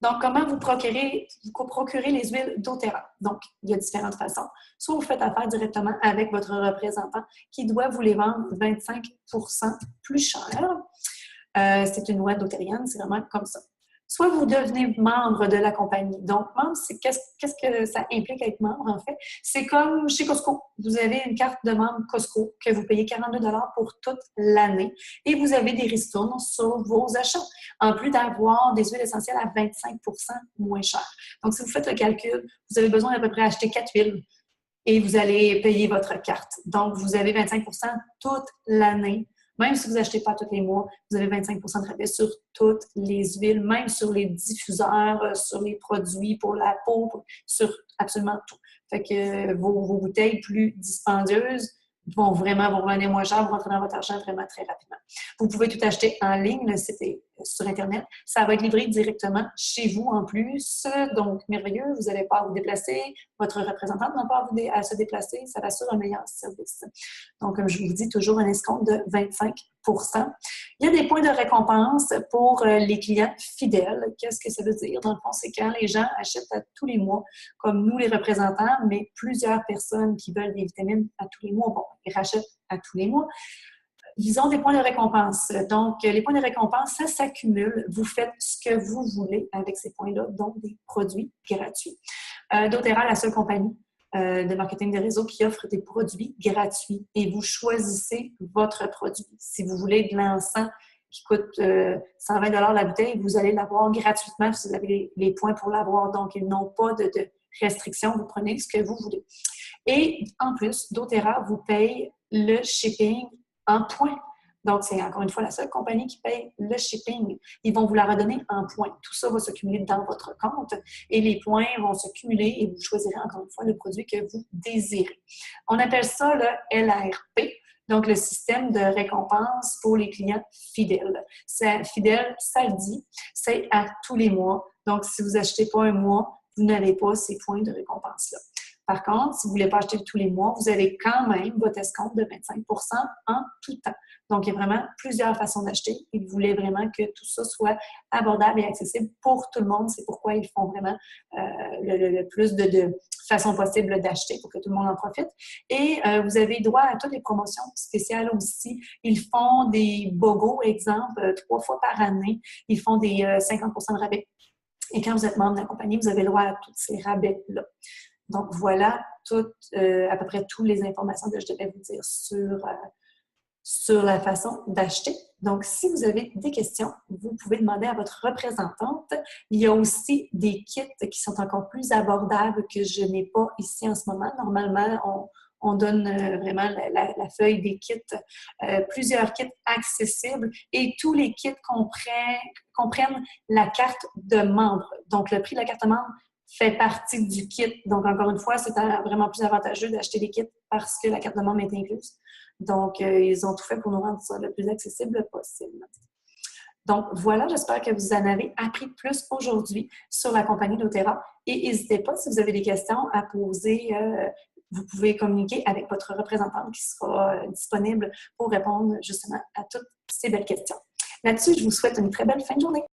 Donc, comment vous procurez les huiles doTERRA? Donc, il y a différentes façons. Soit vous faites affaire directement avec votre représentant qui doit vous les vendre 25 plus cher. C'est une loi doTERRienne, c'est vraiment comme ça. Soit vous devenez membre de la compagnie. Donc, membre, c'est qu'est-ce que ça implique être membre, en fait? C'est comme chez Costco. Vous avez une carte de membre Costco que vous payez 42 pour toute l'année et vous avez des ristournes sur vos achats, en plus d'avoir des huiles essentielles à 25 moins cher. Donc, si vous faites le calcul, vous avez besoin d'à peu près acheter 4 huiles et vous allez payer votre carte. Donc, vous avez 25 toute l'année. Même si vous n'achetez pas tous les mois, vous avez 25 de rabais sur toutes les huiles, même sur les diffuseurs, sur les produits pour la peau, sur absolument tout. Fait que vos bouteilles plus dispendieuses vont vraiment vous revenir moins cher, vous rentrez dans votre argent vraiment très rapidement. Vous pouvez tout acheter en ligne, le site est sur Internet. Ça va être livré directement chez vous en plus. Donc, merveilleux, vous n'allez pas à vous déplacer. Votre représentante n'a pas à se déplacer. Ça assure un meilleur service. Donc, comme je vous dis, toujours un escompte de 25 Il y a des points de récompense pour les clients fidèles. Qu'est-ce que ça veut dire? Dans le fond, c'est quand les gens achètent à tous les mois, comme nous les représentants, mais plusieurs personnes qui veulent des vitamines à tous les mois, bon, ils rachètent à tous les mois. Ils ont des points de récompense. Donc, les points de récompense, ça s'accumule. Vous faites ce que vous voulez avec ces points-là, donc des produits gratuits. doTERRA, la seule compagnie de marketing de réseau qui offre des produits gratuits et vous choisissez votre produit. Si vous voulez de l'encens qui coûte 120 la bouteille, vous allez l'avoir gratuitement si vous avez les points pour l'avoir. Donc, ils n'ont pas de restrictions. Vous prenez ce que vous voulez. Et en plus, doTERRA vous paye le shipping en points. Donc, c'est encore une fois la seule compagnie qui paye le shipping. Ils vont vous la redonner en points. Tout ça va se cumuler dans votre compte et les points vont se cumuler et vous choisirez encore une fois le produit que vous désirez. On appelle ça le LRP, donc le système de récompense pour les clients fidèles. Fidèle, ça le dit, c'est à tous les mois. Donc, si vous n'achetez pas un mois, vous n'avez pas ces points de récompense-là. Par contre, si vous ne voulez pas acheter tous les mois, vous avez quand même votre escompte de 25 en tout temps. Donc, il y a vraiment plusieurs façons d'acheter. Ils voulaient vraiment que tout ça soit abordable et accessible pour tout le monde. C'est pourquoi ils font vraiment le plus de façons possibles d'acheter pour que tout le monde en profite. Et vous avez droit à toutes les promotions spéciales aussi. Ils font des BOGO, exemple, 3 fois par année. Ils font des 50 de rabais. Et quand vous êtes membre de la compagnie, vous avez droit à tous ces rabais-là. Donc, voilà à peu près toutes les informations que je devais vous dire sur la façon d'acheter. Donc, si vous avez des questions, vous pouvez demander à votre représentante. Il y a aussi des kits qui sont encore plus abordables que je n'ai pas ici en ce moment. Normalement, on donne vraiment la feuille des kits, plusieurs kits accessibles et tous les kits comprennent la carte de membre. Donc, le prix de la carte de membre fait partie du kit. Donc, encore une fois, c'est vraiment plus avantageux d'acheter des kits parce que la carte de membre est incluse. Donc, ils ont tout fait pour nous rendre ça le plus accessible possible. Donc, voilà, j'espère que vous en avez appris plus aujourd'hui sur la compagnie doTERRA. Et n'hésitez pas, si vous avez des questions à poser, vous pouvez communiquer avec votre représentante qui sera disponible pour répondre justement à toutes ces belles questions. Là-dessus, je vous souhaite une très belle fin de journée.